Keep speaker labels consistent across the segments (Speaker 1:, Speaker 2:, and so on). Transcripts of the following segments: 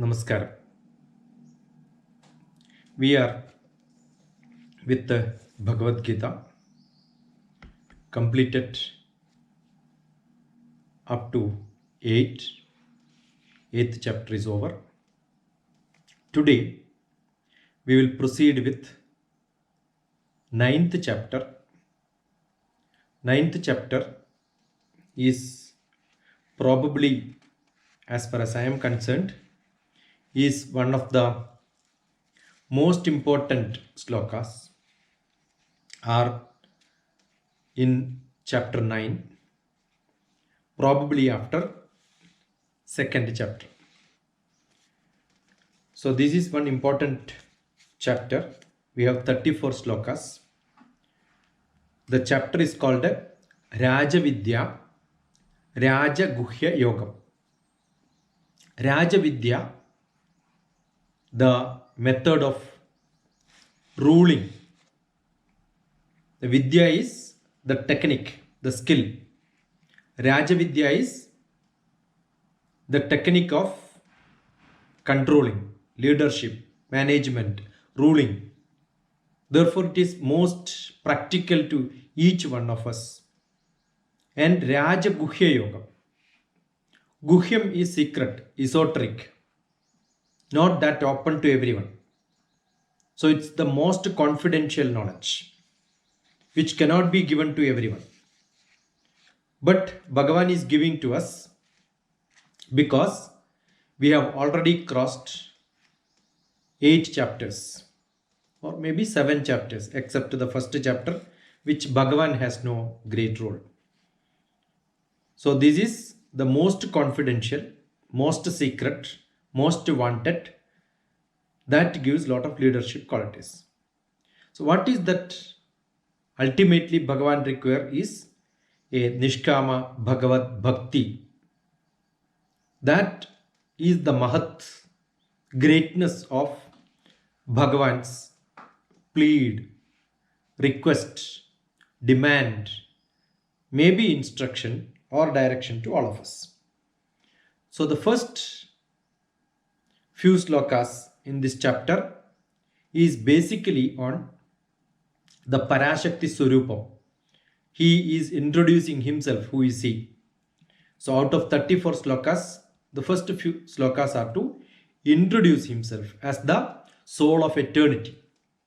Speaker 1: Namaskar. We are with the Bhagavad Gita, completed up to 8. Eighth chapter is over. Today, we will proceed with ninth chapter. Ninth chapter is probably, as far as I am concerned, is one of the most important slokas are in chapter 9, probably after second chapter. So this is one important chapter. We have 34 slokas. The chapter is called Rajavidya Rajaguhya Yogam. Rajavidya, the method of ruling. The Vidya is the technique, the skill. Rajavidya is the technique of controlling, leadership, management, ruling. Therefore, it is most practical to each one of us. And Rajaguhya Yoga. Guhyam is secret, esoteric, not that open to everyone. So it's the most confidential knowledge, which cannot be given to everyone. But Bhagavan is giving to us because we have already crossed 8 chapters or maybe 7 chapters, except the first chapter, which Bhagavan has no great role. So this is the most confidential, most secret, most wanted, that gives lot of leadership qualities. So what is that ultimately Bhagavan require is a Nishkama Bhagavad Bhakti. That is the Mahat greatness of Bhagavan's plead, request, demand, maybe instruction or direction to all of us. So the first few slokas in this chapter is basically on the Parashakti Swarupam. He is introducing himself, who is he. So out of 34 slokas, the first few slokas are to introduce himself as the soul of eternity,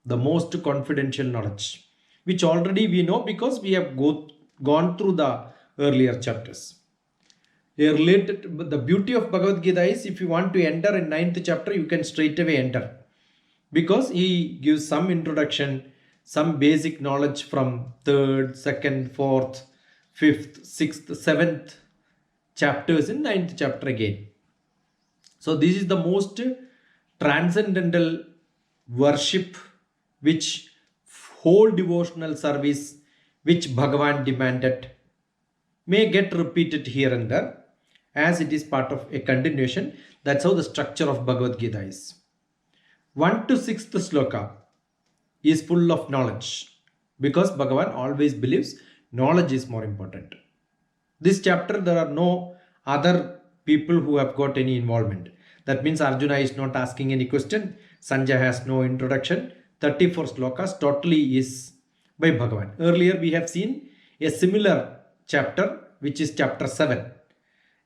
Speaker 1: the most confidential knowledge, which already we know because we have gone through the earlier chapters. The beauty of Bhagavad Gita is if you want to enter in 9th chapter, you can straight away enter, because he gives some introduction, some basic knowledge from 3rd, 2nd, 4th, 5th, 6th, 7th chapters in 9th chapter again. So this is the most transcendental worship, which whole devotional service which Bhagavan demanded may get repeated here and there as it is part of a continuation. That's how the structure of Bhagavad Gita is. 1 to 6th sloka is full of knowledge, because Bhagavan always believes knowledge is more important. This chapter, there are no other people who have got any involvement. That means Arjuna is not asking any question. Sanjay has no introduction. 34 slokas totally is by Bhagavan. Earlier we have seen a similar chapter, which is chapter 7.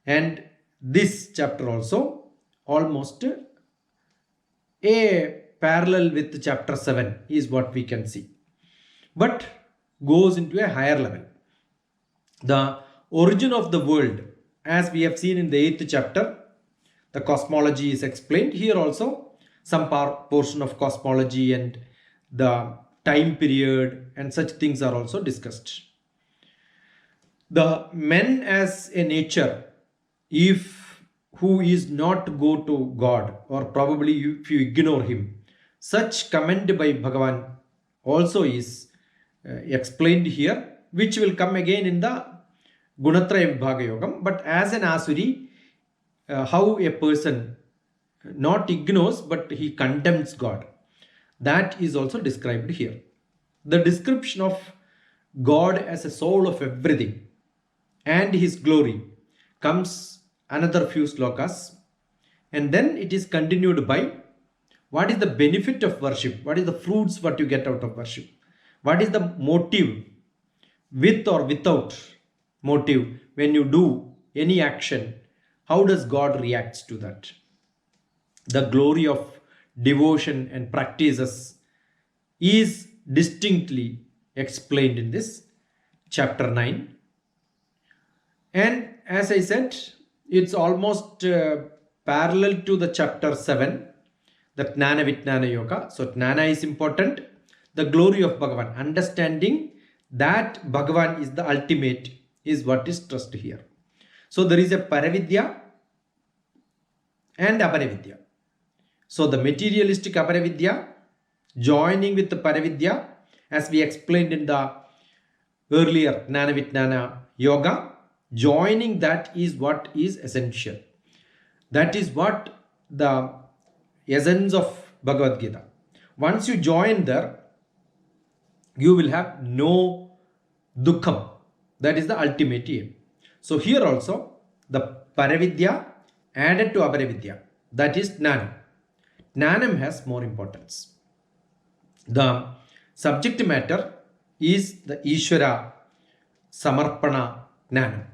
Speaker 1: And this chapter also almost a parallel with chapter 7 is what we can see. But goes into a higher level. The origin of the world, as we have seen in the 8th chapter, the cosmology is explained. Here also some portion of cosmology and the time period and such things are also discussed. The men as a nature, if who is not go to God, or probably if you ignore him, such comment by Bhagavan also is explained here, which will come again in the Gunatraya Vibhaga Yogam. But as an Asuri, how a person not ignores but he condemns God, that is also described here. The description of God as a soul of everything and his glory comes another few slokas, And then it is continued by what is the benefit of worship, what is the fruits what you get out of worship, what is the motive, with or without motive, when you do any action, how does God reacts to that. The glory of devotion and practices is distinctly explained in this chapter 9. And as I said, it's almost parallel to the chapter 7, the Jnana Vijnana Yoga. So Jnana is important. The glory of Bhagavan, understanding that Bhagavan is the ultimate, is what is stressed here. So there is a Paravidya and Aparavidya. So the materialistic Aparavidya joining with the Paravidya, as we explained in the earlier Jnana Vijnana Yoga, joining that is what is essential. That is what the essence of Bhagavad Gita. Once you join there, you will have no dukkham. That is the ultimate aim. So here also the Paravidya added to Aparavidya, that is Jnanam. Jnanam has more importance. The subject matter is the Ishvara Samarpana Jnanam.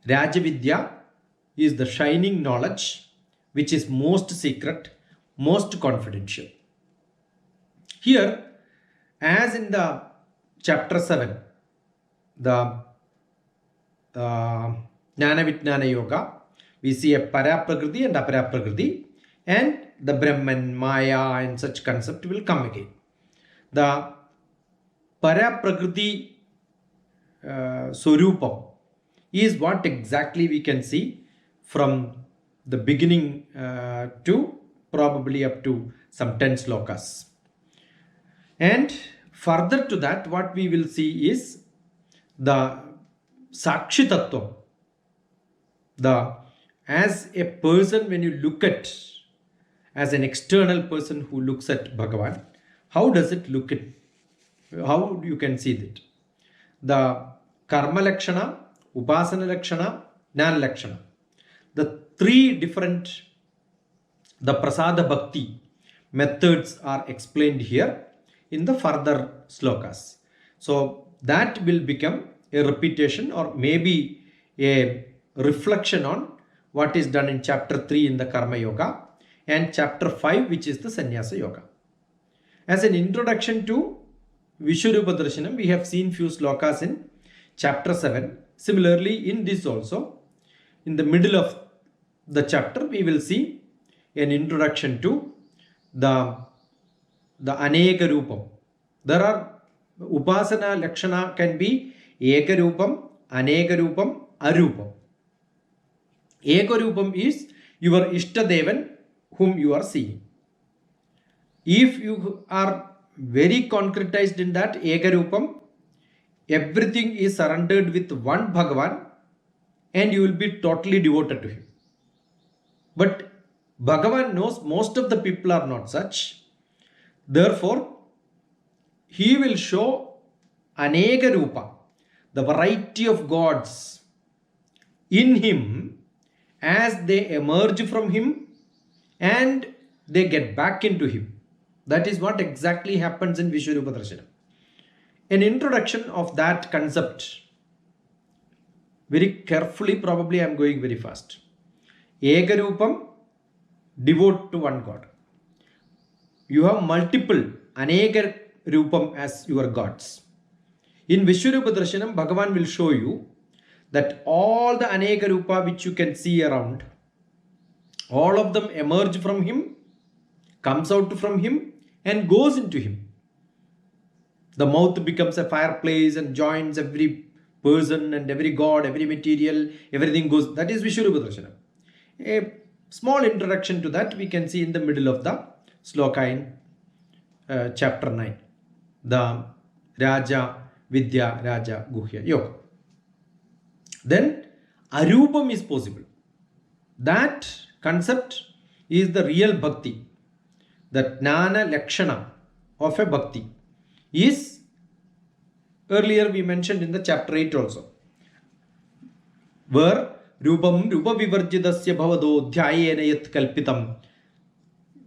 Speaker 1: Rajavidya is the shining knowledge which is most secret, most confidential. Here, as in the chapter 7, the Jnana Vijnana Yoga, we see a Paraprakriti and Aparaprakriti, and the Brahman, Maya and such concept will come again. The Paraprakriti Swarupam is what exactly we can see from the beginning to probably up to some 10 slokas. And further to that, what we will see is the Sakshi Tattva. As a person, when you look at, as an external person who looks at Bhagavan, how does it look at, how you can see that? The Karma Lakshana, Upasana Lakshana, Jnana Lakshana. The three different, the Prasada Bhakti methods are explained here in the further slokas. So that will become a repetition or maybe a reflection on what is done in chapter 3 in the Karma Yoga and chapter 5, which is the Sannyasa Yoga. As an introduction to Vishwarupa Darshanam, we have seen few slokas in chapter 7. Similarly, in this also, in the middle of the chapter, we will see an introduction to the Aneka Rupam. There are Upasana Lakshana can be Eka Rupam, Aneka Rupam, Arupam. Eka Rupam is your Ishtadevan whom you are seeing. If you are very concretized in that Eka Rupam, everything is surrendered with one Bhagavan and you will be totally devoted to him. But Bhagavan knows most of the people are not such. Therefore, he will show Aneka Rupa, the variety of gods in him as they emerge from him and they get back into him. That is what exactly happens in Vishwarupa Darshanam. An introduction of that concept, very carefully, probably I am going very fast. Eka Rupam, devote to one God. You have multiple Aneka Rupam as your gods. In Vishwarupa Darshanam, Bhagavan will show you that all the Aneka Rupa which you can see around, all of them emerge from him, comes out from him and goes into him. The mouth becomes a fireplace and joins every person and every god, every material, everything goes. That is Vishwarupa Darshanam. A small introduction to that we can see in the middle of the sloka in chapter 9. The Raja Vidya Raja Guhya Yoga. Then Arupam is possible. That concept is the real bhakti. The Jnana Lakshana of a bhakti is earlier we mentioned in the chapter 8 also, where Rupam Rupa Vivarjidasya Bhavado Dhyayena Yat Kalpitam.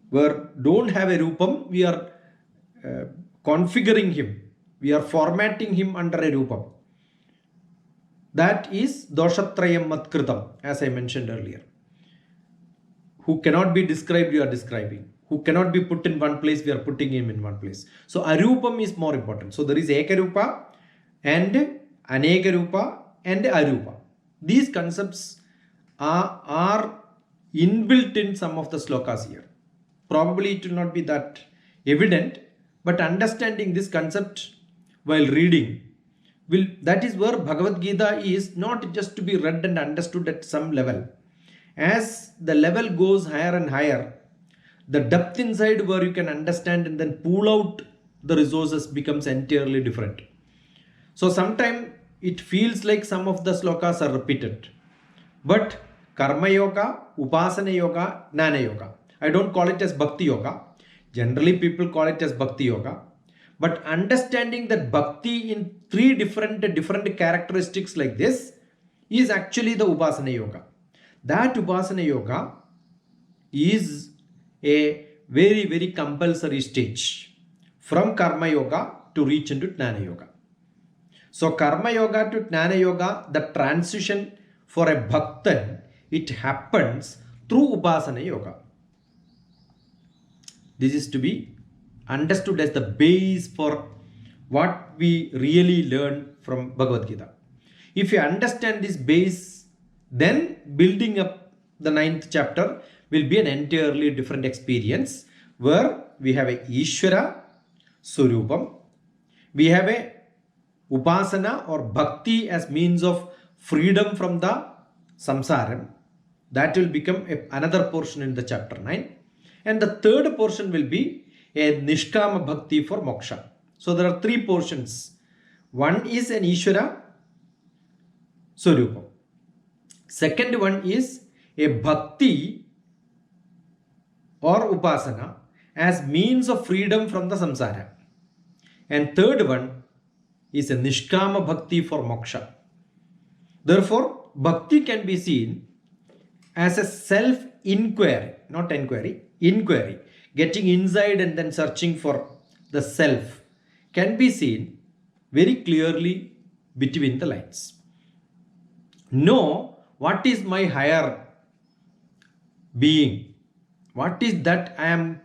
Speaker 1: Where don't have a Rupam, we are configuring him. We are formatting him under a Rupam. That is Doshatrayam Matkritam, as I mentioned earlier. Who cannot be described, you are describing. Who cannot be put in one place, we are putting him in one place. So Arupam is more important. So there is Ekarupa and Anekarupa and Arupa. These concepts are inbuilt in some of the slokas here. Probably it will not be that evident, but understanding this concept while reading, that is where Bhagavad Gita is not just to be read and understood at some level. As the level goes higher and higher, the depth inside where you can understand and then pull out the resources becomes entirely different. So sometimes it feels like some of the slokas are repeated. But Karma Yoga, Upasana Yoga, Jnana Yoga. I don't call it as Bhakti Yoga. Generally people call it as Bhakti Yoga. But understanding that Bhakti in three different characteristics like this is actually the Upasana Yoga. That Upasana Yoga is a very, very compulsory stage from Karma Yoga to reach into Jnana Yoga. So Karma Yoga to Jnana Yoga, the transition for a Bhaktan, it happens through Upasana Yoga. This is to be understood as the base for what we really learn from Bhagavad Gita. If you understand this base, then building up the 9th chapter will be an entirely different experience where we have a Ishvara Surupam, we have a Upasana or Bhakti as means of freedom from the samsara. That will become another portion in the chapter 9. And the third portion will be a Nishkama Bhakti for Moksha. So there are three portions. One is an Ishvara Surupam. Second one is a Bhakti or Upasana as means of freedom from the samsara. And third one is a Nishkama Bhakti for Moksha. Therefore, Bhakti can be seen as a self-inquiry, not enquiry, inquiry. Getting inside and then searching for the self can be seen very clearly between the lines. Know what is my higher being, what is that I am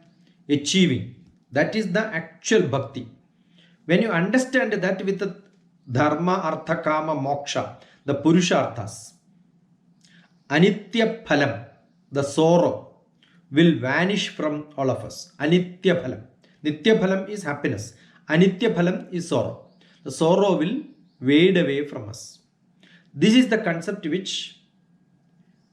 Speaker 1: achieving. That is the actual Bhakti. When you understand that with the Dharma, Artha, Kama, Moksha, the Purusharthas, Anitya Phalam, the sorrow, will vanish from all of us. Anitya Phalam. Nitya Phalam is happiness. Anitya Phalam is sorrow. The sorrow will fade away from us. This is the concept which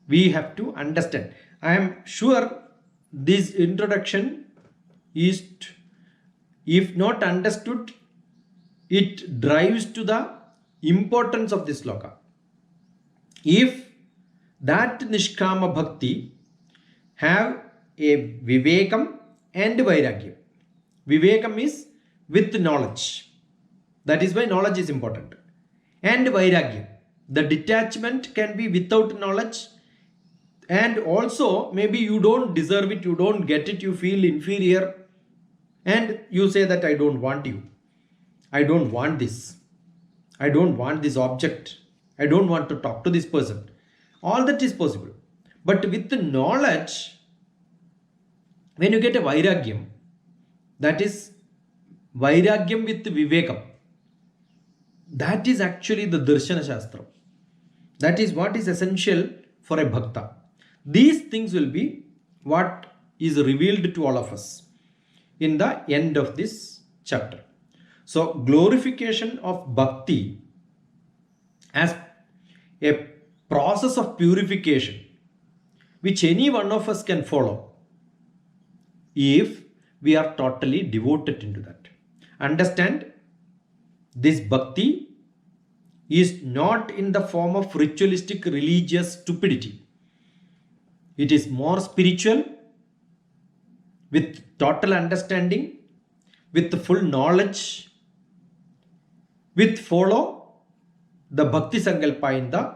Speaker 1: we have to understand. I am sure this introduction is, if not understood, it drives to the importance of this sloka. If that Nishkama Bhakti have a Vivekam and Vairagyam. Vivekam is with knowledge. That is why knowledge is important. And Vairagyam. The detachment can be without knowledge, and also maybe you don't deserve it, you don't get it, you feel inferior, and you say that I don't want you. I don't want this. I don't want this object. I don't want to talk to this person. All that is possible. But with the knowledge, when you get a Vairagyam, that is Vairagyam with Vivekam, that is actually the Darshana Shastra. That is what is essential for a Bhakta. These things will be what is revealed to all of us in the end of this chapter. So, glorification of Bhakti as a process of purification, which any one of us can follow if we are totally devoted into that. Understand, this Bhakti is not in the form of ritualistic religious stupidity. It is more spiritual, with total understanding, with the full knowledge, with follow the Bhakti Sankalpa in the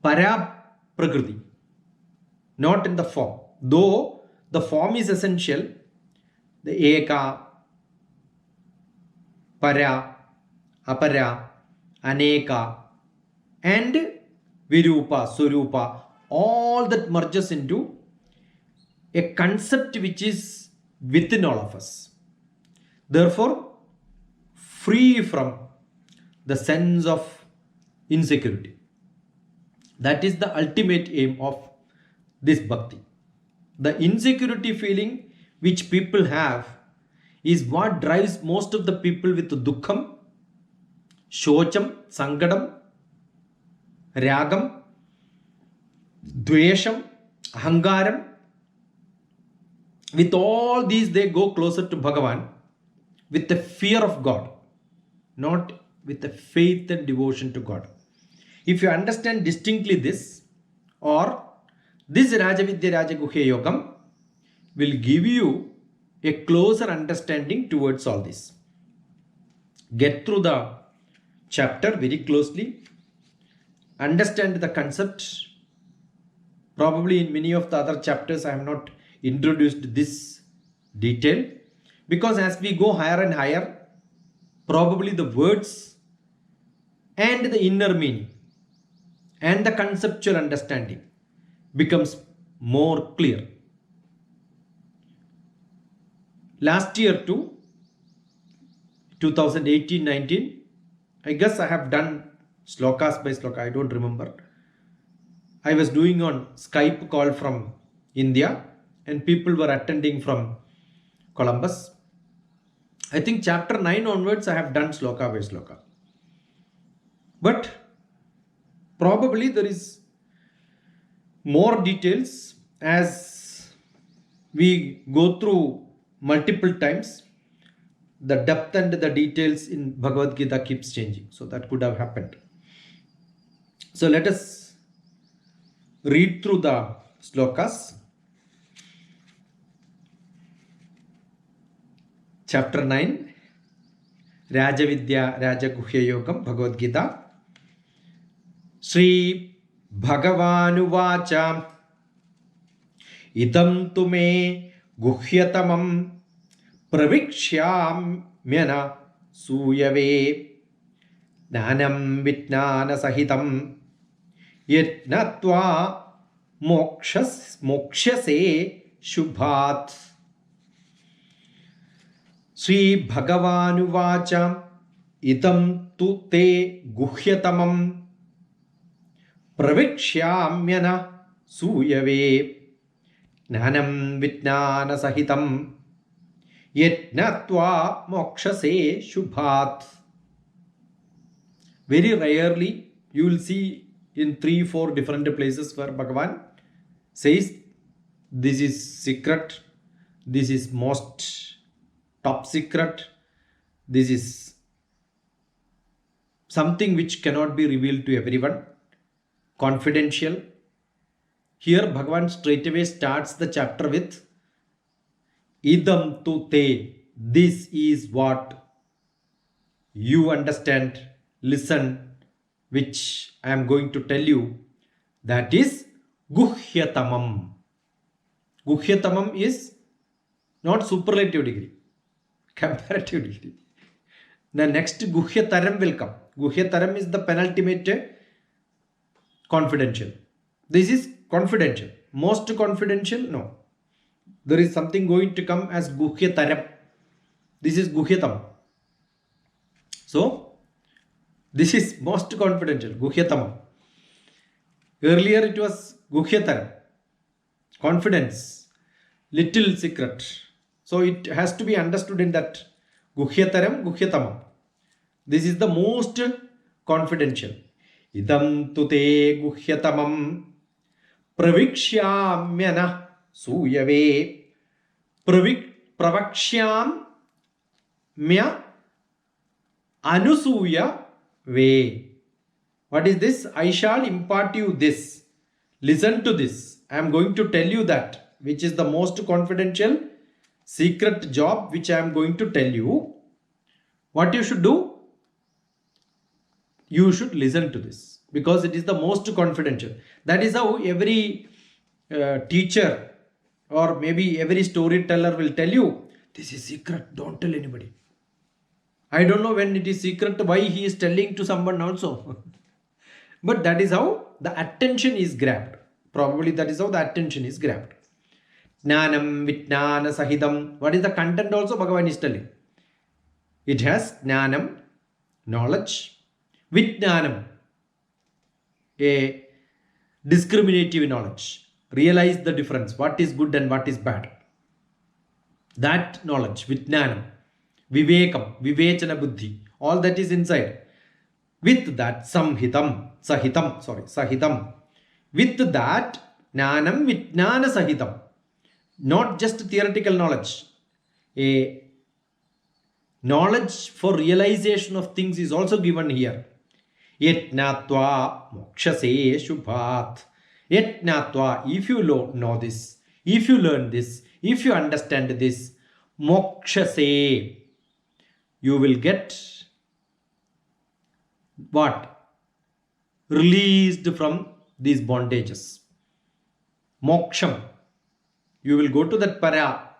Speaker 1: para prakriti, not in the form. Though the form is essential, the eka, para, apara, aneka, and virupa, surupa, all that merges into a concept which is within all of us. Therefore, free from the sense of insecurity. That is the ultimate aim of this bhakti. The insecurity feeling which people have is what drives most of the people with dukkham, shocham, sangadam, ragam, dvesham, ahangaram. With all these, they go closer to Bhagavan with the fear of God, not with the faith and devotion to God. If you understand distinctly this, or this Rajavidya Rajaguhya Yogam will give you a closer understanding towards all this. Get through the chapter very closely, understand the concept. Probably in many of the other chapters I have not introduced this detail, because as we go higher and higher, probably the words and the inner meaning and the conceptual understanding becomes more clear. Last year too, 2018-19, I guess I have done slokas by sloka, I don't remember. I was doing on Skype call from India and people were attending from Columbus. I think chapter 9 onwards I have done sloka by sloka. But probably there is more details as we go through multiple times. The depth and the details in Bhagavad Gita keeps changing. So that could have happened. So let us read through the slokas. Chapter 9, Rajavidya Rajaguhya Yogam, Bhagavad Gita. Sri Bhagavanuvāca idam tume guhyatamam pravikshyamyana suyave dhanam vitnana sahitam yatnatva mokshase shubhat. Sri Bhagavanuvāca idam tu te guhyatamam pravikshyamyana suyave jnanam vitnana sahitam yatnatva mokshase shubhat. Very rarely you will see in 3-4 different places where Bhagavan says this is secret, this is most top secret, this is something which cannot be revealed to everyone, confidential. Here Bhagavan straightaway starts the chapter with idam tu te, this is what you understand, listen, which I am going to tell you, that is guhyatamam. Guhyatamam is not superlative degree, comparative degree. The next guhyataram will come. Guhyataram is the penultimate confidential. This is confidential. Most confidential, no. There is something going to come as guhyataram. This is guhyatam. So, this is most confidential, guhyatamam. Earlier it was guhyataram, confidence, little secret. So it has to be understood in that guhyataram, guhyatamam. This is the most confidential. Idam tu te guhyatamam pravikshyamyana suyave. Pravakshyam mya anusuya ve. What is this? I shall impart you this. Listen to this. I am going to tell you that, which is the most confidential secret job which I am going to tell you. What you should do? You should listen to this. because it is the most confidential. That is how every teacher or maybe every storyteller will tell you, this is secret, don't tell anybody. I don't know when it is secret, why he is telling to someone also. But that is how the attention is grabbed. Probably that is how the attention is grabbed. Jnanam Vijnana Sahidam. What is the content also? Bhagavan is telling. It has Jnanam, knowledge, Vijnanam, a discriminative knowledge. Realize the difference. What is good and what is bad. That knowledge, Vijnanam, Vivekam, Vivechana Buddhi, all that is inside. With that, Sahitam. With that, Jnanam Vijnana Sahitam. Not just theoretical knowledge. A knowledge for realization of things is also given here. Yetnatva mokshase shubhat. Yetnatva, if you know this, if you learn this, if you understand this, mokshase, you will get what? Released from these bondages. Moksham. You will go to that para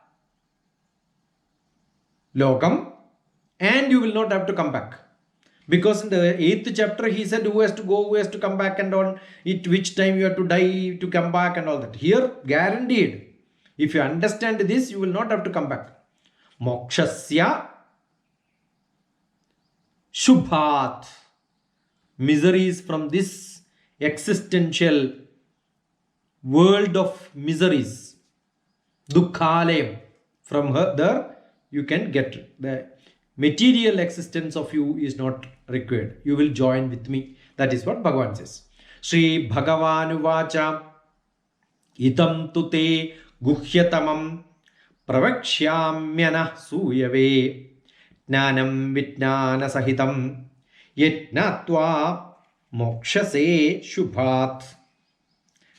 Speaker 1: lokam and you will not have to come back. Because in the 8th chapter he said who has to go, who has to come back and on it, which time you have to die to come back and all that. Here guaranteed. If you understand this, you will not have to come back. Mokshasya shubhat. Miseries from this existential world of miseries. Dukkhalayam. From her, there you can get the material existence of you is not required. You will join with me. That is what Bhagavan says. Shri Bhagavan Uvacha Itam Tute Guhyatamam Pravakshyamyana Suyave Jnanam Vijnana Sahitam Yetnatva Mokshase Shubhat.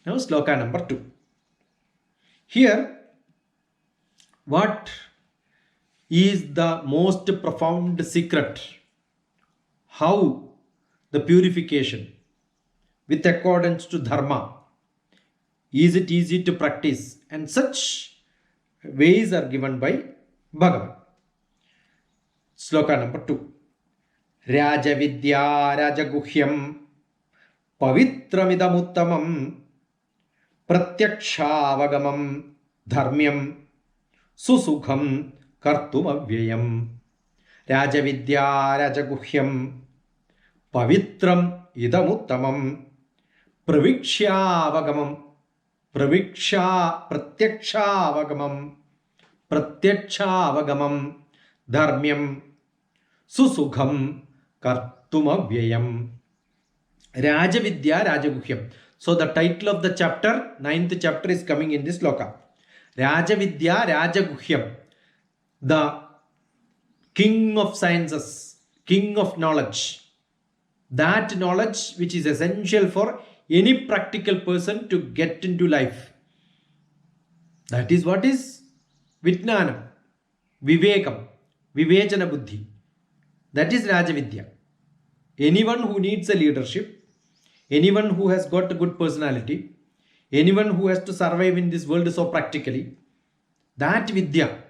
Speaker 1: Now sloka number 2. Here, what is the most profound secret? How the purification with accordance to dharma, is it easy to practice? And such ways are given by Bhagavan. Sloka number 2. Raja Vidya Rajaguhyam Pavitramidamuttamam Pratyakshaavagamam Dharmyam Susukham Kartumavyayam. Rajavidya Rajaguhyam Pavitram Idamuttamam Pravikshyavagamam Pratyakshaavagamam Dharmyam Susukham Kartumavyayam. Rajavidya Rajaguhyam. So the title of the chapter, 9th chapter, is coming in this sloka. Rajavidya Rajaguhyam. The king of sciences, king of knowledge. That knowledge which is essential for any practical person to get into life. That is what is Vijnanam, Vivekam, Vivechana Buddhi. That is Rajavidya. Anyone who needs a leadership, anyone who has got a good personality, anyone who has to survive in this world so practically, that Vidya,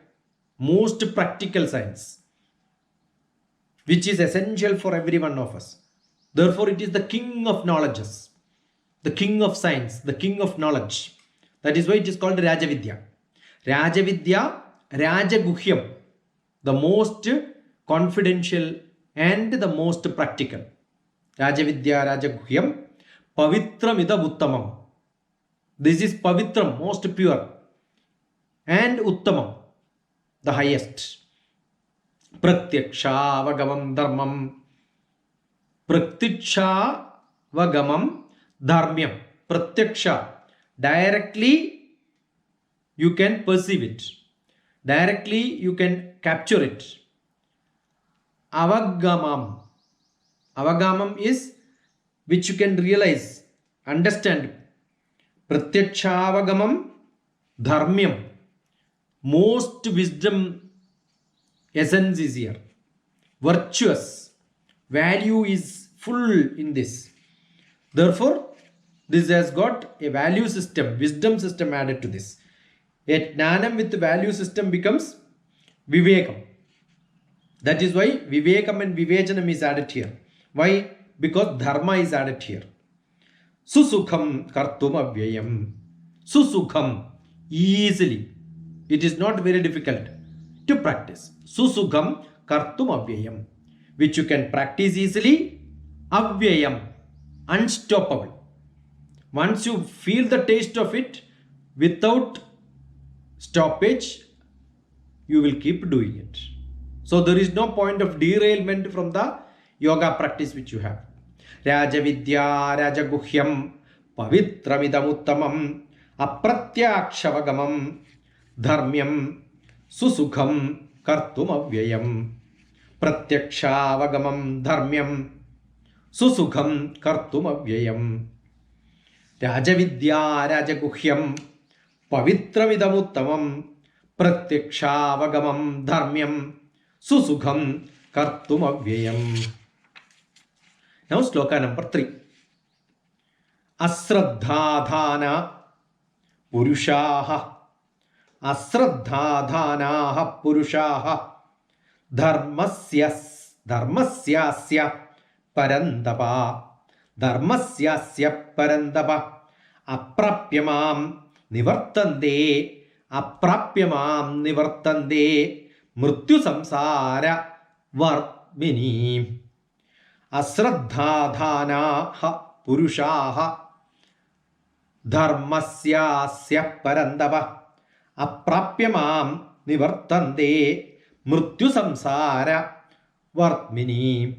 Speaker 1: most practical science, which is essential for every one of us. Therefore, it is the king of knowledges, the king of science, the king of knowledge. That is why it is called Rajavidya. Rajavidya, Rajaguhyam, the most confidential and the most practical. Rajavidya, Rajaguhyam, Pavitram Ida Uttamam. This is Pavitram, most pure, and Uttamam, the highest. Pratyakshaavagamam Dharmam. Pratyakshaavagamam Dharmyam. Pratyaksha. Directly you can perceive it. Directly you can capture it. Avagamam. Avagamam is which you can realize, understand. Pratyakshaavagamam Dharmyam. Most wisdom essence is here. Virtuous value is full in this. Therefore, this has got a value system, wisdom system added to this. A Jnanam with value system becomes Vivekam. That is why Vivekam and Vivechanam is added here. Why? Because Dharma is added here. Susukham kartum avyayam. Susukham, easily. It is not very difficult to practice. Susukham kartum avyayam, which you can practice easily. Avyayam, unstoppable. Once you feel the taste of it, without stoppage, you will keep doing it. So there is no point of derailment from the yoga practice which you have. Rajavidya Rajaguhyam Pavitramidamuttamam Apratyakshavangamam Dharmyam Susukham Kartum Avyayam Pratyakshavangamam Dharmyam Susukham Kartum Avyayam Rajavidya Rajaguhyam Pavitramidamuttamam Pratyakshavangamam Dharmyam Susukham Kartum Avyayam. Now sloka number 3. Asraddhadhana Purushaha. Asraddhadhanaha Purushaha Dharmasyasya Parandapa. Dharmasyasya Parandapa. Aprapyamam Nivartande. Aprapyamam Nivartande. Mrityu samsara varmini. Asraddhadhanaha Purushaha Dharmasyasya Parandava Aprapyamam Nivartande Mrityu samsara varmini.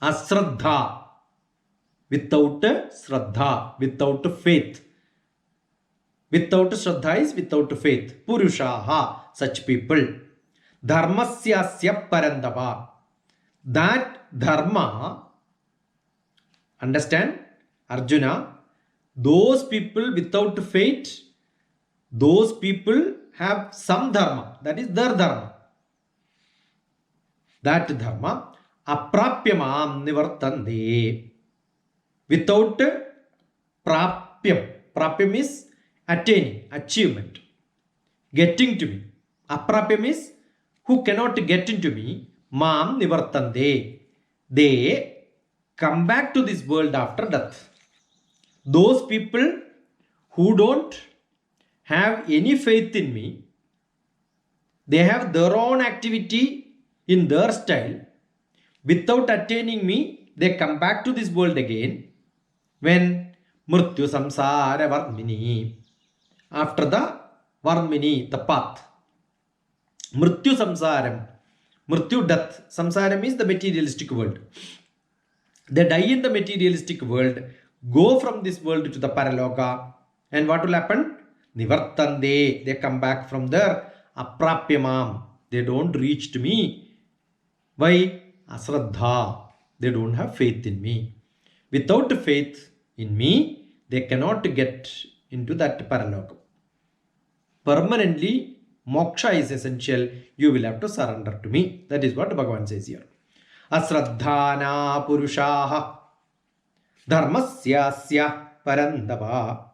Speaker 1: Asraddha, without Shraddha, without faith. Without Shraddha is without faith. Purushaha, such people. Dharmasyasya Parandava. That dharma, understand, Arjuna, those people without faith, those people have some dharma, that is their dharma. That dharma, aprapyamam nivartande. Without prapyam. Prapyam is attaining, achievement, getting to me. Aprapyam is who cannot get into me. Mam nivartande. They come back to this world after death. Those people who don't have any faith in me, they have their own activity in their style. Without attaining me, they come back to this world again. When Mrityu samsara varmini. After the varmini, the path. Mrityu samsaram. Mrityu, death. Samsaram is the materialistic world. They die in the materialistic world, go from this world to the paraloka, and what will happen? Nivartande. They come back from there. Aprapyamam. They don't reach to me. Why? Asraddha. They don't have faith in me. Without faith in me, they cannot get into that paraloka. Permanently, moksha is essential. You will have to surrender to me. That is what Bhagavan says here. Asraddhana Purushaha Dharmasyasya Parandava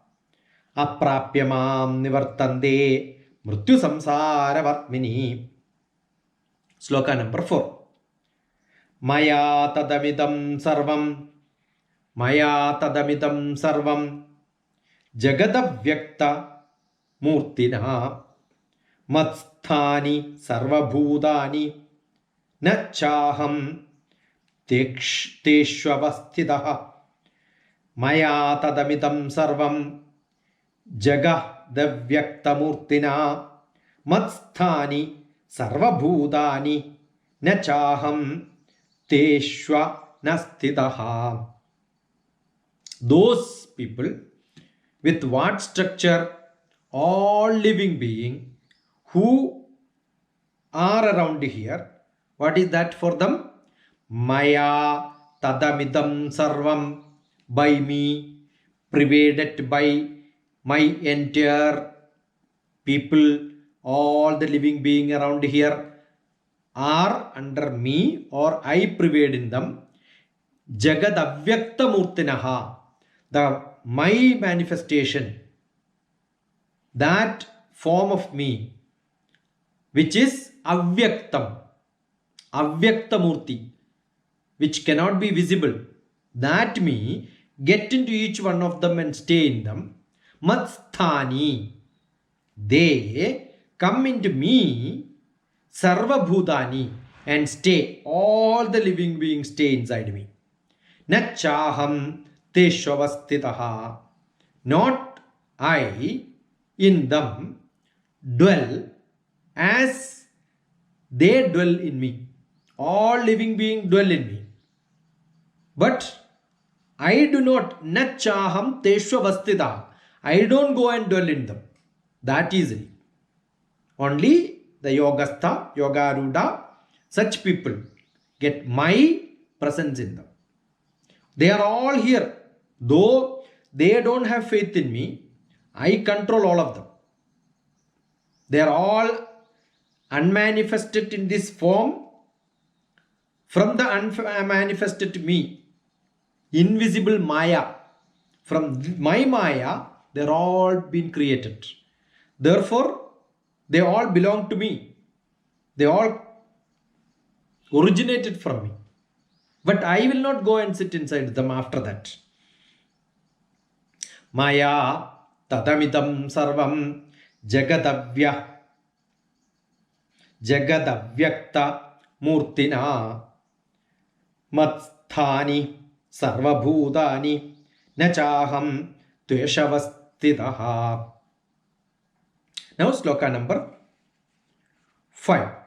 Speaker 1: Aprapyamam Nivartande Mrityu samsara varmini. Sloka number 4. Maya tadamidam sarvam. Maya tadamidam sarvam Jagadavyakta Murtina Matsthani sarvabhudani Nachaham Teshvavasthidaha. Maya tadamidam sarvam Jagadavyaktamurtina Matsthani sarvabhudani Nachaham Teshvanasthidaha. Those people with what structure? All living being who are around here. What is that for them? Maya tadamidam sarvam. By me, pervaded by my entire people, all the living being around here are under me, or I pervade in them. Jagad Avyakta Murtinaha, the my manifestation, that form of me, which is Avyaktam, Avyakta Murti, which cannot be visible, that me, get into each one of them and stay in them. Matsthani, they come into me, Sarva Bhutani, and stay. All the living beings stay inside me. Nachaham teshvavastitaha. Not I in them dwell as they dwell in me. All living beings dwell in me. But I do not, nachaham teshvavastitaha. I don't go and dwell in them that easily. Only the Yogastha, Yogaruda, such people get my presence in them. They are all here. Though they don't have faith in me, I control all of them. They are all unmanifested in this form from the unmanifested me. Invisible Maya. From my Maya, they're all been created. Therefore, they all belong to me. They all originated from me. But I will not go and sit inside them after that. Maya tadamidam sarvam jagadavyakta murtina matsthani sarvabhutani nachaham tveshavastitaha. Now sloka number 5.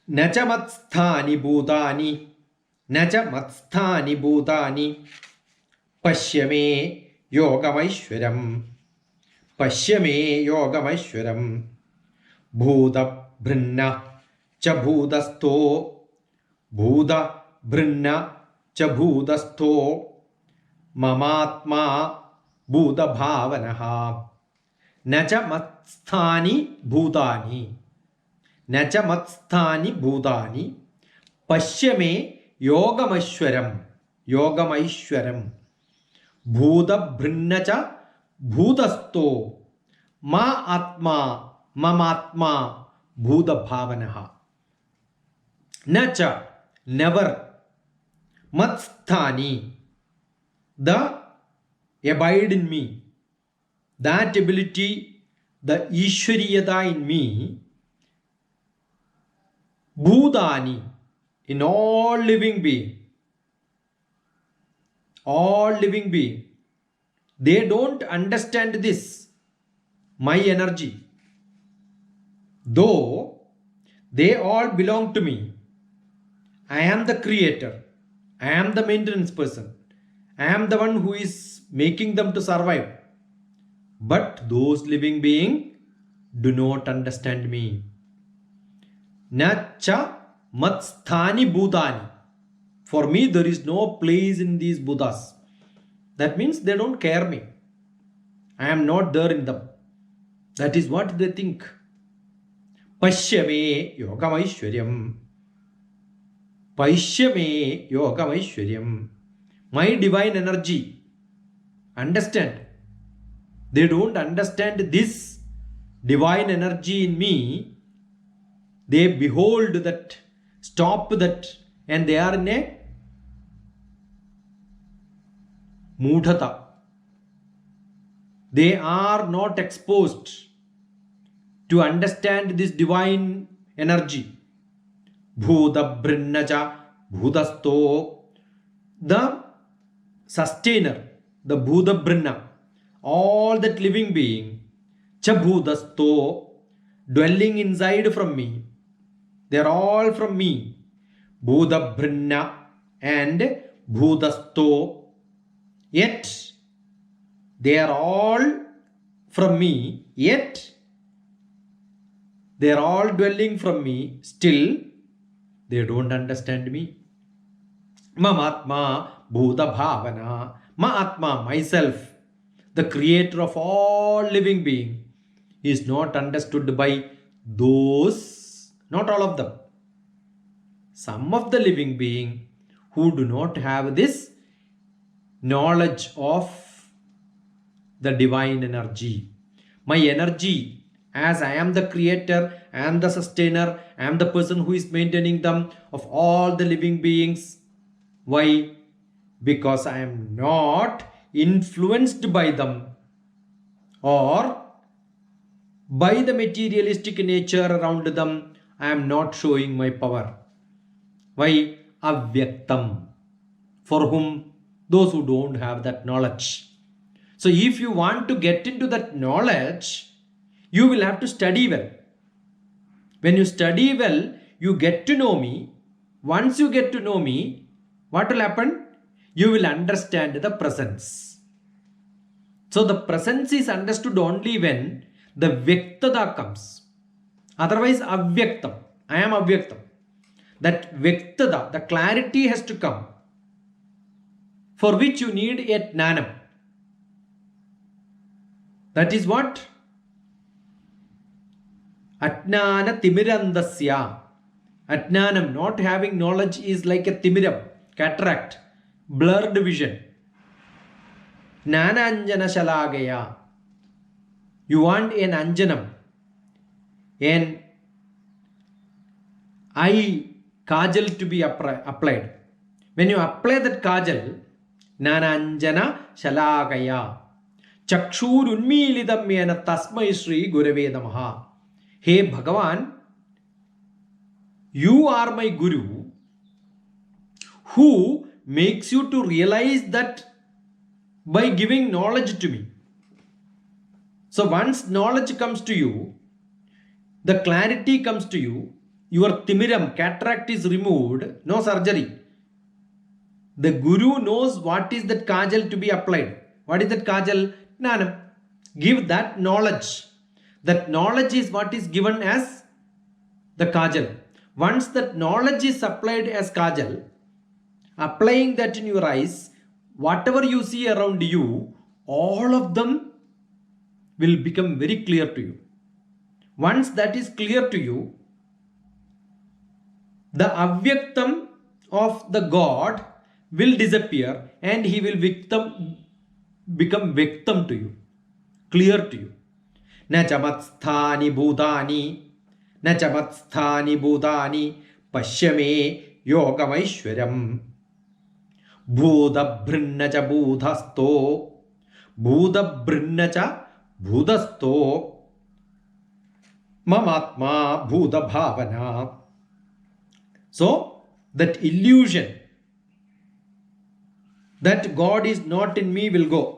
Speaker 1: न च मत्स्थानि भूतानि न च मत्स्थानि भूतानि पश्य मे योगमैश्वरम् पश्य मे योगमैश्वरम् भूतभृन्न च भूतस्थो भूतभृन्न च भूतस्थो ममात्मा भूतभावनः न च मत्स्थानि भूतानि न च मत्स्थानि भूतानि पश्य मे योगमैश्वरम् योगमैश्वरम् भूतभृन्न च भूतस्थो मा आत्मा ममात्मा भूतभावनः न च never matsthani the abide in me that ability the ishwariyata in me bhutani in all living being they don't understand this my energy though they all belong to me. I am the creator. I am the maintenance person. I am the one who is making them to survive. But those living beings do not understand me. Na cha matsthani bhutani. For me, there is no place in these Buddhas. That means they don't care me. I am not there in them. That is what they think. Pashyame yogamaishwaryam. Paishyame yogamaishwaryam. My divine energy. Understand. They don't understand this divine energy in me. They behold that, stop that, and they are in a mudhata. They are not exposed to understand this divine energy. Bhuta brinnaja bhutasto, the sustainer, the Bhuta brinna, all that living being, cha bhutasto, dwelling inside from me. They are all from me. Bhuta brinna and bhutasto. Yet they are all from me. Yet they are all dwelling from me. Still they don't understand me. Mamatma bhuta bhavana. Ma atma, myself, the creator of all living being, is not understood by those, not all of them. some of the living being who do not have this knowledge of the divine energy. My energy, as I am the creator, I am the sustainer, I am the person who is maintaining them of all the living beings. Why? Because I am not influenced by them or by the materialistic nature around them. I am not showing my power. Why? Avyaktam. For whom? Those who don't have that knowledge. So if you want to get into that knowledge, you will have to study well. When you study well, you get to know me. Once you get to know me, what will happen? You will understand the presence. So the presence is understood only when the Vyaktada comes. Otherwise, Avyaktam. I am Avyaktam. That Vyaktada, the clarity has to come, for which you need a Jnanam. That is what? Atnana Timirandasya. Atnanam, not having knowledge, is like a Timiram, cataract, blurred vision. Jnananjana Shalagaya. You want an Anjanam, an eye kajal to be applied. When you apply that kajal, Jnananjana Shalagaya. Chakshur Unmilidam Mena Tasmai Sri Gurave Namaha. Hey Bhagavan, you are my Guru who makes you to realize that by giving knowledge to me. So once knowledge comes to you, the clarity comes to you, your Timiram, cataract is removed, no surgery. The Guru knows what is that kajal to be applied. What is that kajal? Jnanam. Give that knowledge. That knowledge is what is given as the kajal. Once that knowledge is applied as kajal, applying that in your eyes, whatever you see around you, all of them will become very clear to you. Once that is clear to you, the Avyaktam of the God will disappear and he will become Vyaktam to you, clear to you. Na chamatstani bhutani, na chamatstani bhutani, pashyame yogamaishwaram. Bhuda brinnacha bhudhasto, Bhuda brinnacha bhudasto, mamatma bhuda bhavana. So, that illusion that God is not in me will go.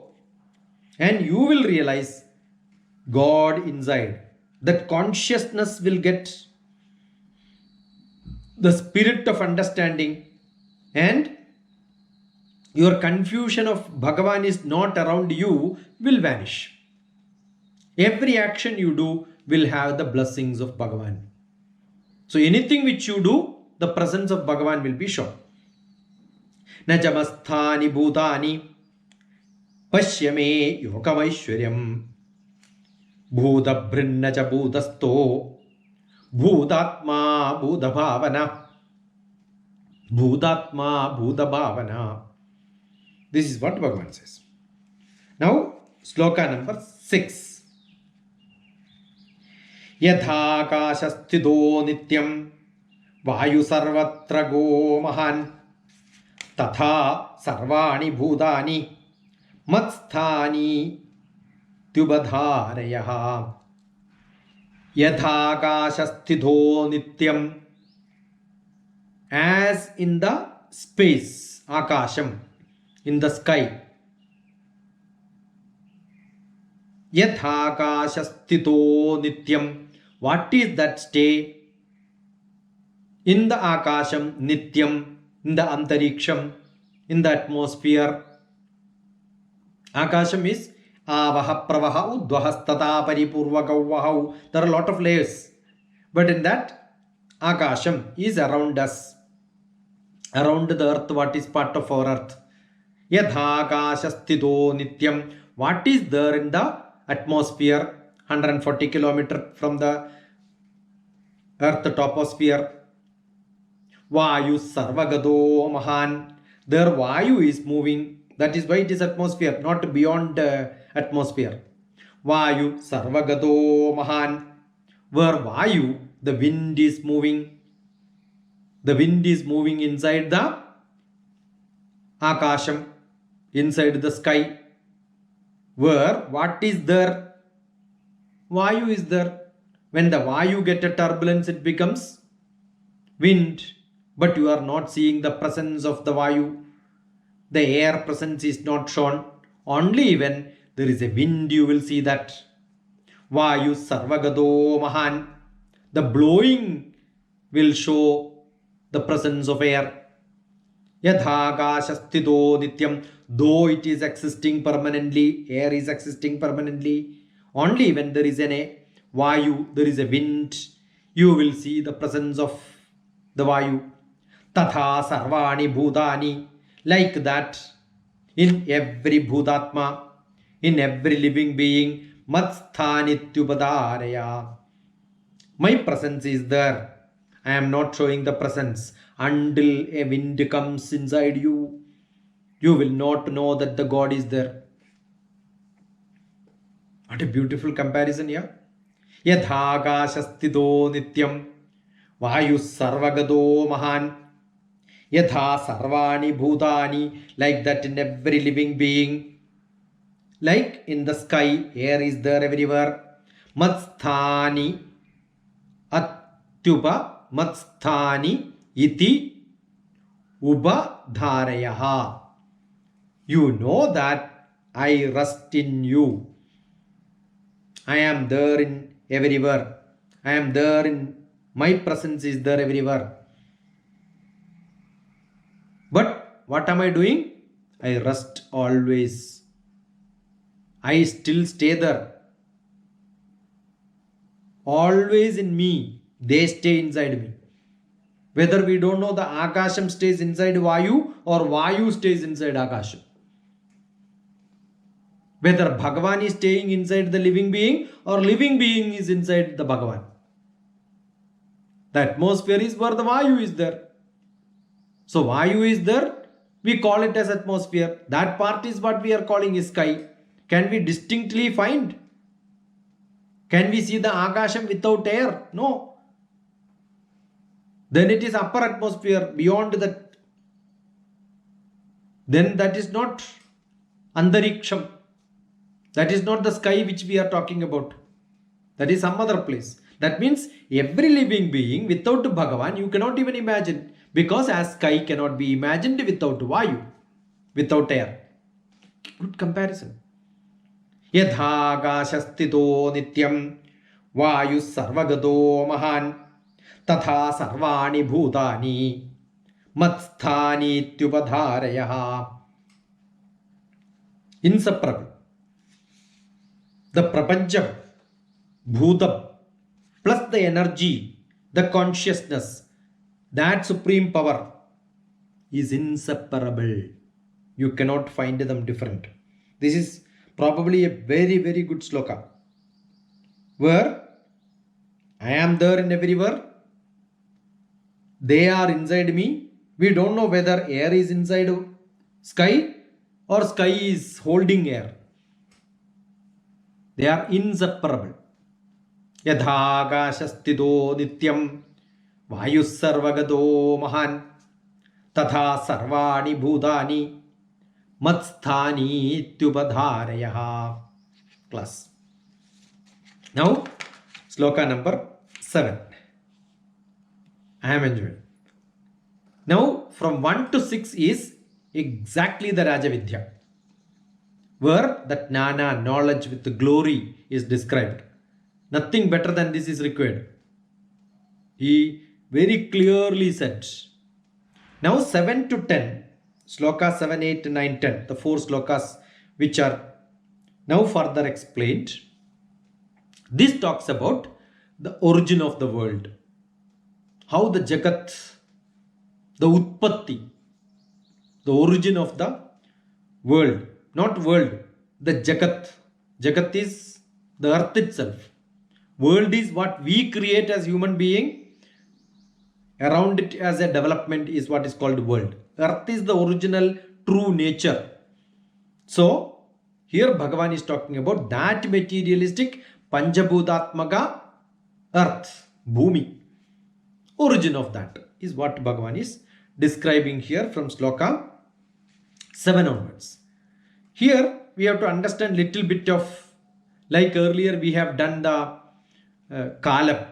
Speaker 1: And you will realize God inside. That consciousness will get the spirit of understanding, and your confusion of Bhagavan is not around you will vanish. Every action you do will have the blessings of Bhagavan. So anything which you do, the presence of Bhagavan will be shown. Najamasthani bhutani pashyame yogamaishwaryam. Bhuda brinnacha bhudasto, Bhudatma bhuda bhavana. Bhudatma bhuda bhavana. This is what Bhagavan says. Now, sloka number 6. Yadhakashasthido nityam vayu sarvatra go mahan tatha sarvani bhutani matsthani tyubadharayaha. Yadhakashasthido nityam, as in the space, akasham, in the sky. Yadhakashasthido nityam, what is that stay? In the akasham, nityam, in the antariksham, in the atmosphere. Akasham is avaha pravaha udvahastata paripurvakavahau. There are a lot of layers. But in that, akasham is around us. Around the earth, what is part of our earth. Yadhakashasthido nityam, what is there in the atmosphere, 140 kilometers from the earth toposphere. Vayu Sarvagado Mahan. Their Vayu is moving. That is why it is atmosphere, not beyond atmosphere. Vayu Sarvagado Mahan. Where Vayu, the wind is moving. The wind is moving inside the Akasham, inside the sky. Where what is there? Vayu is there. When the Vayu get a turbulence, it becomes wind. But you are not seeing the presence of the Vayu. The air presence is not shown. Only when there is a wind you will see that. Vayu Sarvagado Mahan. The blowing will show the presence of air. Yadhakashasthido Nityam. Though it is existing permanently, air is existing permanently. Only when there is an Vayu, there is a wind, you will see the presence of the Vayu. Tatha Sarvani Bhutani. Like that, in every Bhutatma, in every living being, Matsthanithyupadaraya. My presence is there. I am not showing the presence. Until a wind comes inside you, you will not know that the God is there. What a beautiful comparison here. Yadhakashasthido Nityam. Vayu Sarvagado Mahan. Yatha Sarvani Bhutani. Like that in every living being. Like in the sky, air is there everywhere. Matsthani Atyupa Matsthani Iti Ubadharayaha. You know that I rest in you. I am there in everywhere. I am there in my presence is there everywhere. But what am I doing? I rest always. I still stay there. Always in me. They stay inside me. Whether we don't know, the Akasham stays inside Vayu or Vayu stays inside Akasham. Whether Bhagavan is staying inside the living being or living being is inside the Bhagavan. The atmosphere is where the Vayu is there. So Vayu is there, we call it as atmosphere. That part is what we are calling is sky. Can we distinctly find? Can we see the Akasham without air? No. Then it is upper atmosphere, beyond that. Then that is not Antariksham. That is not the sky which we are talking about. That is some other place. That means every living being without Bhagavan, you cannot even imagine. Because as sky cannot be imagined without Vayu, without air. Good comparison. Yadhakashasthido Nityam Vayu Sarvagado Mahan Tatha Sarvani Bhutani Matsthani Tyupadharayaha. Inseparable. The Prapancham, Bhutam, plus the energy, the consciousness, that supreme power is inseparable. You cannot find them different. This is probably a very, very good sloka. Where I am there and everywhere. They are inside me. We don't know whether air is inside sky or sky is holding air. They are inseparable. Yadhakashasthido Nityam Vayu Sarvagado Mahan Tatha Sarvani Bhutani Matsthani Tyupadharayaha. Class. Now, sloka number 7. I am enjoying. Now, from 1 to 6 is exactly the Rajavidya, where that Jnana, knowledge with the glory, is described. Nothing better than this is required. He very clearly said. Now 7 to 10, sloka 7, 8, 9, 10, the 4 slokas which are now further explained. This talks about the origin of the world. How the Jagat, the Utpatti, the origin of the world. Not world, the Jagat. Jagat is the earth itself. World is what we create as human being Around it as a development is what is called world. Earth is the original true nature. So here Bhagavan is talking about that materialistic Panchabhutatmaka earth, Bhumi. Origin of that is what Bhagavan is describing here from Sloka 7 onwards. Here we have to understand little bit of, like earlier we have done the Kalam,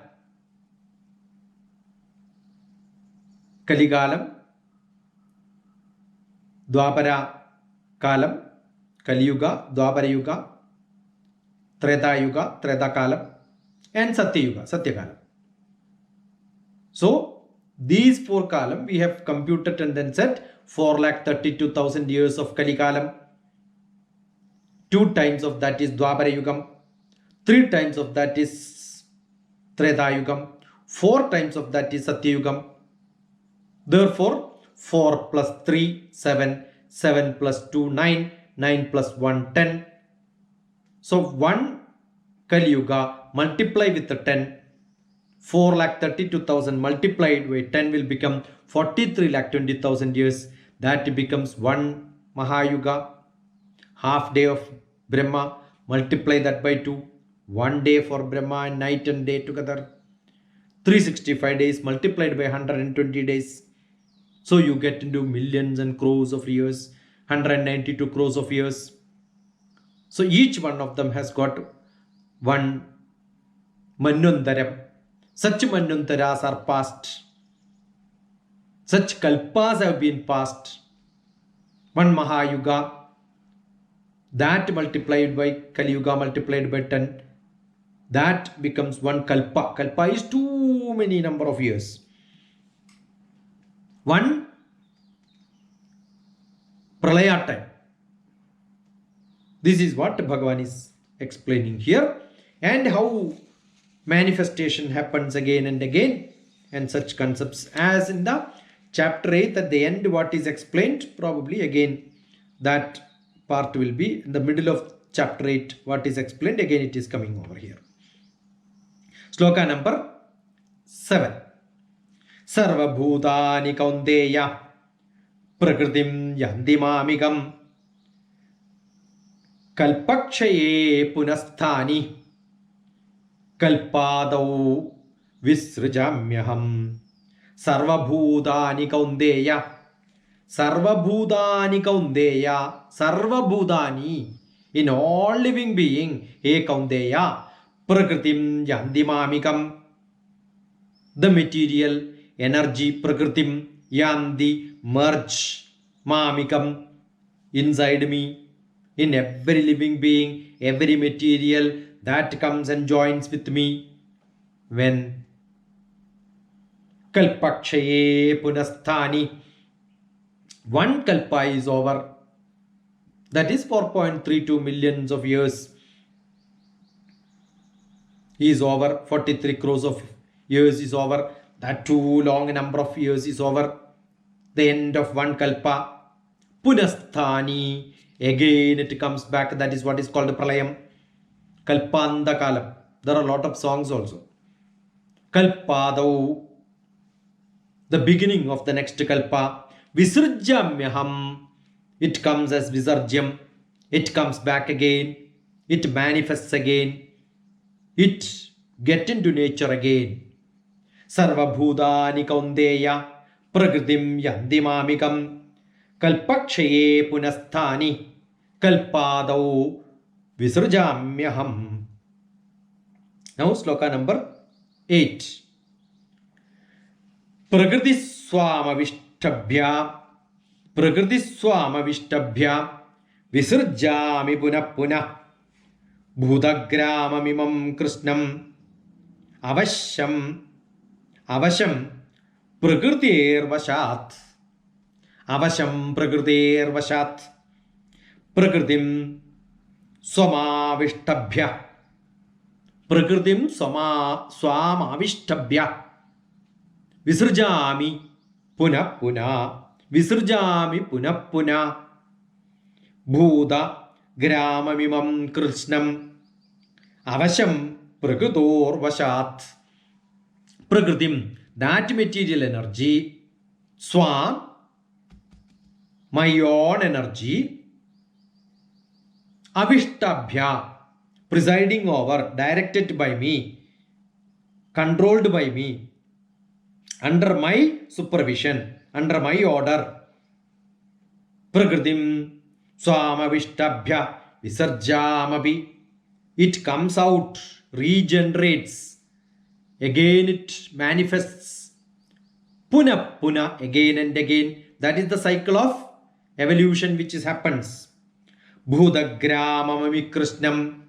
Speaker 1: Kaligalam, Dwapara Kalam, Kaliyuga, Dwapara Yuga, Treta Yuga, Treta Kalam, and Satya Yuga, Satya Kalam. So these 4 column we have computed and then said 4,32,000 years of Kali Kalam, 2 times of that is Dwapara Yugam, 3 times of that is Treta Yugam, 4 times of that is Satya Yugam. Therefore 4 plus 3 7, 7 plus 2 9, 9 plus 1 10. So 1 Kali Yuga multiply with the 10, 4,32,000 multiplied by 10 will become 43,20,000 years. That becomes 1 Mahayuga, half day of Brahma, multiply that by 2, 1 day for Brahma and night and day together, 365 days multiplied by 120 days. So you get into millions and crores of years, 192 crores of years. So each one of them has got 1 Manvantaram. Such Manvantaras are past. Such Kalpas have been past. 1 Mahayuga, that multiplied by Kali Yuga multiplied by 10, that becomes 1 Kalpa. Kalpa is too many number of years. 1 Pralaya time. This is what Bhagavan is explaining here, and how manifestation happens again and again, and such concepts as in the chapter 8 at the end what is explained, probably again that part will be in the middle of chapter 8 what is explained, again it is coming over here. Sloka number 7. Sarva bhutani kaunteya prakritim yanti mamikam kalpakshaye punasthani kalpadau visrujamyaham. Sarvabhutani kaunteya, Sarvabhutani kaunteya, Sarvabhutani, in all living being, he kaunteya, prakritim yanti mamikam, the material energy prakritim yanti, merge mamikam, inside me, in every living being, every material that comes and joins with me. When Kalpakshaye punasthani, 1 kalpa is over, that is 4.32 millions of years is over, 43 crores of years is over, that too long number of years is over, the end of 1 kalpa. Punasthani, again it comes back, that is what is called pralayam. Kalpanda kalam, there are a lot of songs also. Kalpadau, the beginning of the next kalpa. Visarjamyaham, it comes as visarjam, it comes back again, it manifests again, it get into nature again. Sarvabhutani kaunteya prakritim yanti mamikam kalpakshaye punasthani kalpadau visarjamyaham. Now sloka number 8. Prakriti swamavishthabhya visarjami punah punah bhutagramamimam krishnam avasham prakritervashat prakritim swamavishthabhya visarjami punah punah bhuta gramamimam krishnam avasham prakritorvashat. Prakritim, that material energy, Swam, my own energy, Avishtabhya, presiding over, directed by me, controlled by me, under my supervision, under my order. Prakritim Swamavishtabhya Visarjamabi. It comes out, regenerates. Again it manifests. Puna puna, again and again. That is the cycle of evolution which happens. Bhudagramamami Krishnam.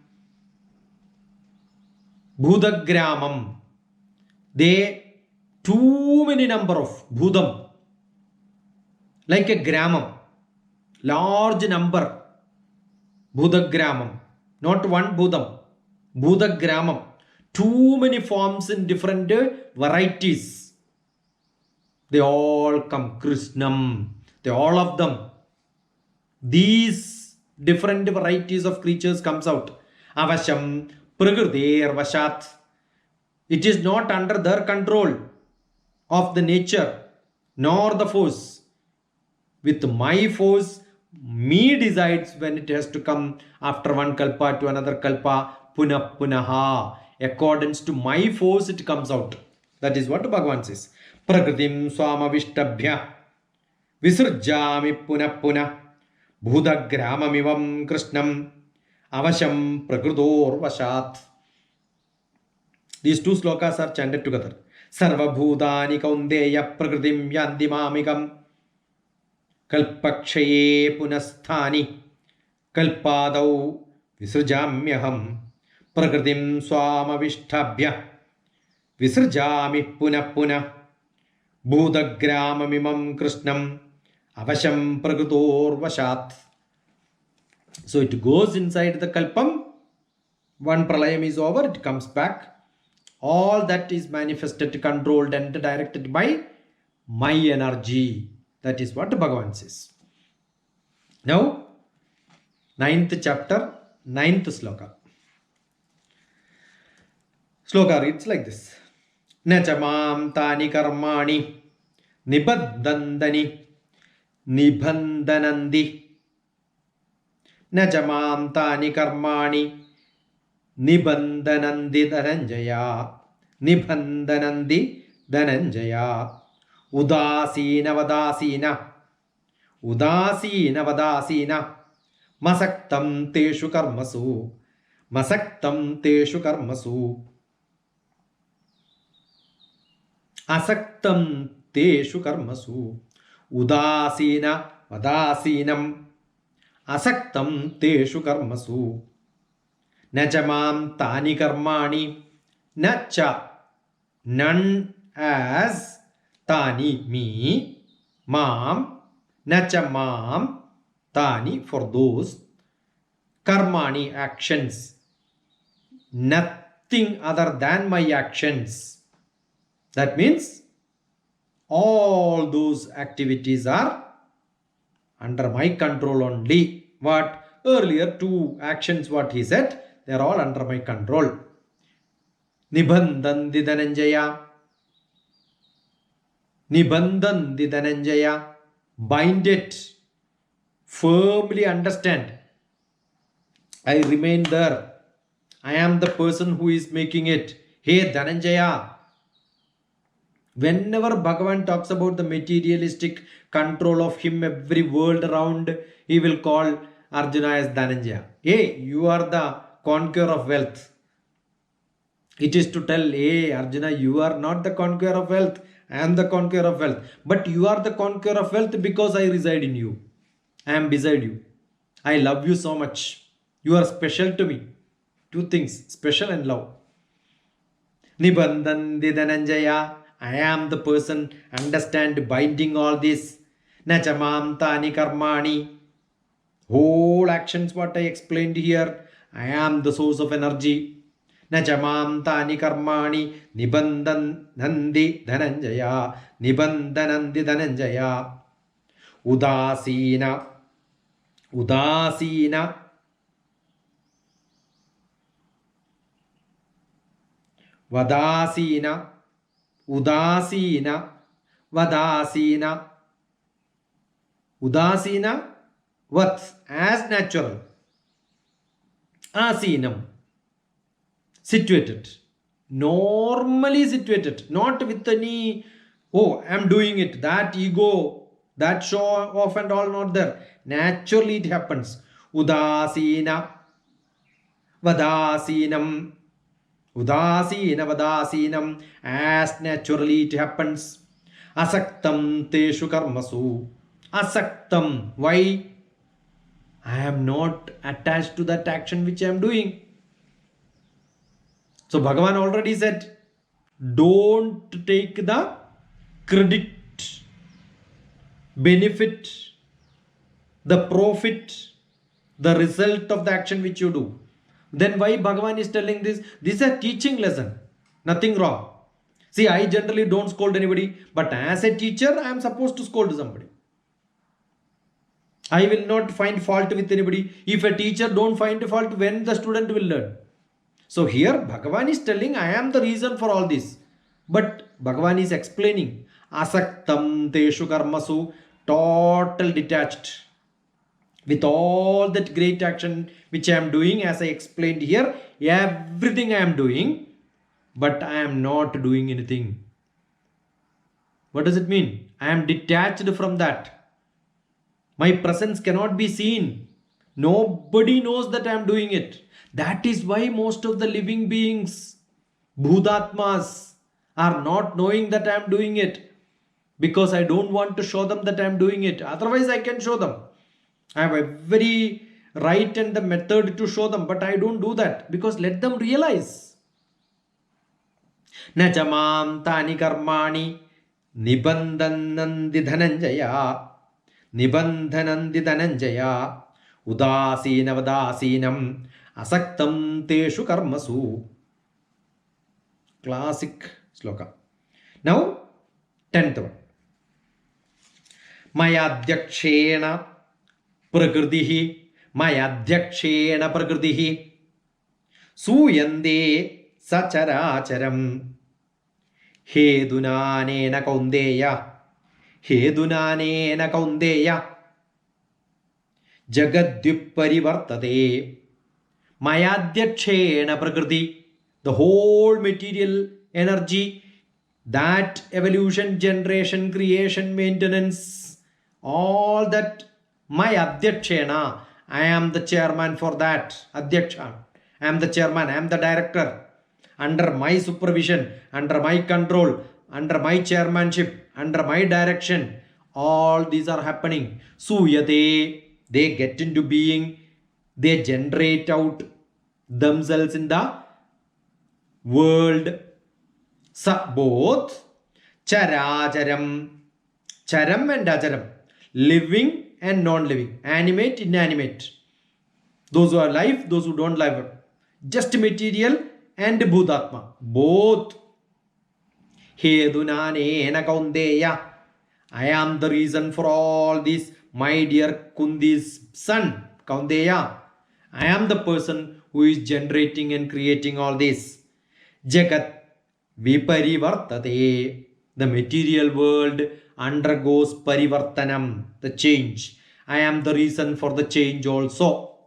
Speaker 1: Bhudagramam. They, too many number of Bhudam. Like a gramam. Large number. Bhudagramam. Not one Bhudam. Bhudagramam. Too many forms in different varieties. They all come. Krishnam. They all of them. These different varieties of creatures comes out. Avasham. Prakrtir Vashat. It is not under their control of the nature nor the force. With my force, me decides when it has to come after one kalpa to another kalpa, punah punaha. Accordance to my force, it comes out. That is what Bhagavan says. Prakritim swamavishtabhya visrjami punah punah bhudagramamivam krishnam avasham prakridor vashat. These two slokas are chanted together. Sarva bhutani kaundeya prakritim yanti mamikam kalpakshaye punasthani kalpadau visrjamyaham prakritim swamavishtabhya visrjami punah punah bhudagramamimam krishnam avasham prakritor vashat. So it goes inside the kalpam. One pralayam is over, it comes back. All that is manifested, controlled and directed by my energy. That is what Bhagavan says. Now, 9th chapter, 9th sloka. Sloka reads like this. Nachamam tani karmani nibaddandani nibandhanandi. Nachamam tani karmani nibandhanandi dhananjaya. Nibandhanandi dhananjaya. Udasina vadasina. Udasina vadasina. Masaktam teshu karmasu. Masaktam teshu karmasu. Asaktam teshu karmasu. Udasina vadasinam. Asaktam teshu karmasu. Nachamam tani karmani. Nacha, none as, tani, me, mam, nacha mam, tani, for those, karmani, actions, nothing other than my actions. That means all those activities are under my control only. What? Earlier two actions what he said, they are all under my control. Nibandhandi dhananjaya. Nibandhandi dhananjaya. Bind it. Firmly understand. I remain there. I am the person who is making it. Hey Dhananjaya. Whenever Bhagavan talks about the materialistic control of him, every world around, he will call Arjuna as Dhananjaya. Hey, you are the conqueror of wealth. It is to tell, hey Arjuna, you are not the conqueror of wealth. I am the conqueror of wealth. But you are the conqueror of wealth because I reside in you. I am beside you. I love you so much. You are special to me. Two things, special and love. Nibandhandi dhananjaya. I am the person, understand, binding all this. Nachamam tani karmani. Whole actions what I explained here. I am the source of energy. Nachamam tani karmani nibandhanandi dhananjaya. Nibandhanandi dhananjaya. Udasina. Udasina. Vadasina. udasina, vadasina. Udasina, vat, as natural. Asinam, situated. Normally situated, not with any, oh, I'm doing it. That ego, that show off and all not there. Naturally it happens. Udasina, vadasinam. Udasina, vadasinam. As naturally it happens. Asaktam teshu karmasu. Asaktam. Why? I am not attached to that action which I am doing. So Bhagavan already said, don't take the credit, benefit, the profit, the result of the action which you do. Then why Bhagavan is telling this? This is a teaching lesson. Nothing wrong. See, I generally don't scold anybody, but as a teacher, I am supposed to scold somebody. I will not find fault with anybody. If a teacher don't find fault, when the student will learn? So here Bhagavan is telling, I am the reason for all this. But Bhagavan is explaining, asaktam teshu karmasu, total detached. With all that great action which I am doing, as I explained here, everything I am doing, but I am not doing anything. What does it mean? I am detached from that. My presence cannot be seen. Nobody knows that I am doing it. That is why most of the living beings, Bhudatmas, are not knowing that I am doing it. Because I don't want to show them that I am doing it. Otherwise, I can show them. I have a very right and the method to show them. But I don't do that. Because let them realize. Nachamam tani karmani nibandhanandi dhananjaya. Nibandhanandi dhananjaya. Udasina vadasinam asaktam teshu karmasu. Classic sloka. Now, 10th one. Mayadhyakshena prakritihi. Mayadhyakshena prakritihi. Suyande sacharacharam. Hedunanena kaundeya. Hedunanena kaundeya. Jagadvyuparivartate. Mayadhyakshena prakriti. The whole material energy, that evolution, generation, creation, maintenance, all that, my Adhyakshena, I am the chairman for that. Adhyaksha, I am the chairman, I am the director. Under my supervision, under my control, under my chairmanship, under my direction, all these are happening. Suyate, they get into being, they generate out themselves in the world. Both characharam, charam and acharam, living and non-living, animate, inanimate. Those who are alive, those who don't live, just material and Bhudatma, both. Hedunanena kaundeya, I am the reason for all this, my dear Kundi's son, Kaundeya. I am the person who is generating and creating all this. Jagat viparivartate. The material world undergoes parivartanam, the change. I am the reason for the change also.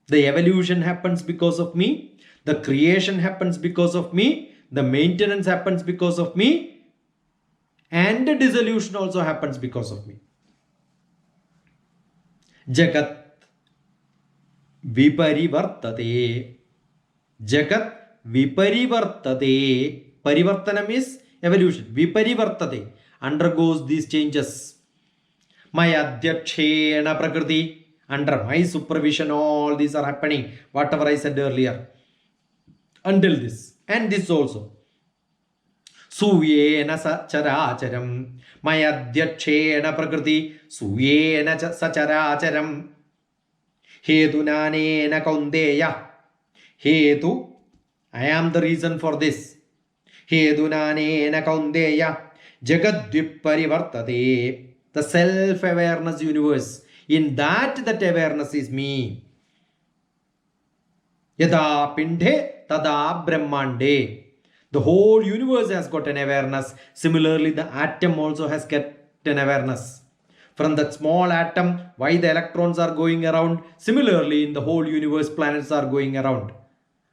Speaker 1: The evolution happens because of me. The creation happens because of me. The maintenance happens because of me. And the dissolution also happens because of me. Jagat viparivartate. Jagat viparivartate. Parivartanam is evolution. Viparivartate, undergoes these changes. My adhyakshena prakriti, under my supervision, all these are happening. Whatever I said earlier. Until this. And this also. Suyena sacharacharam. My adhyakshena prakriti. Suyena sacharacharam. Hedunanena kaundeya. Hetu, I am the reason for this. Hedunanena kaundeya. Jagadvyuparivartate. The self-awareness universe. In that awareness is me. Yada pindhe tada brahmande. The whole universe has got an awareness. Similarly, the atom also has got an awareness. From that small atom, why the electrons are going around. Similarly, in the whole universe, planets are going around.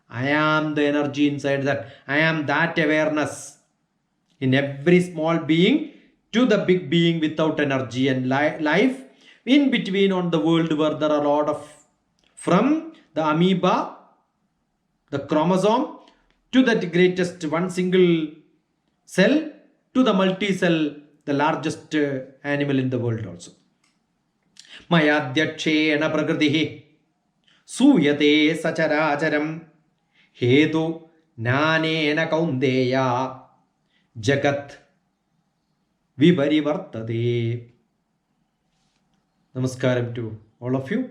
Speaker 1: I am the energy inside that. I am that awareness in every small being to the big being without energy and life in between on the world, where there are a lot of, from the amoeba, the chromosome, to that greatest one single cell, to the multi-cell, the largest animal in the world also. Mayadhyakshena prakritihi suyate sacharacharam hetu jnanena kaundeya jagat viparivartate. Namaskaram to all of you.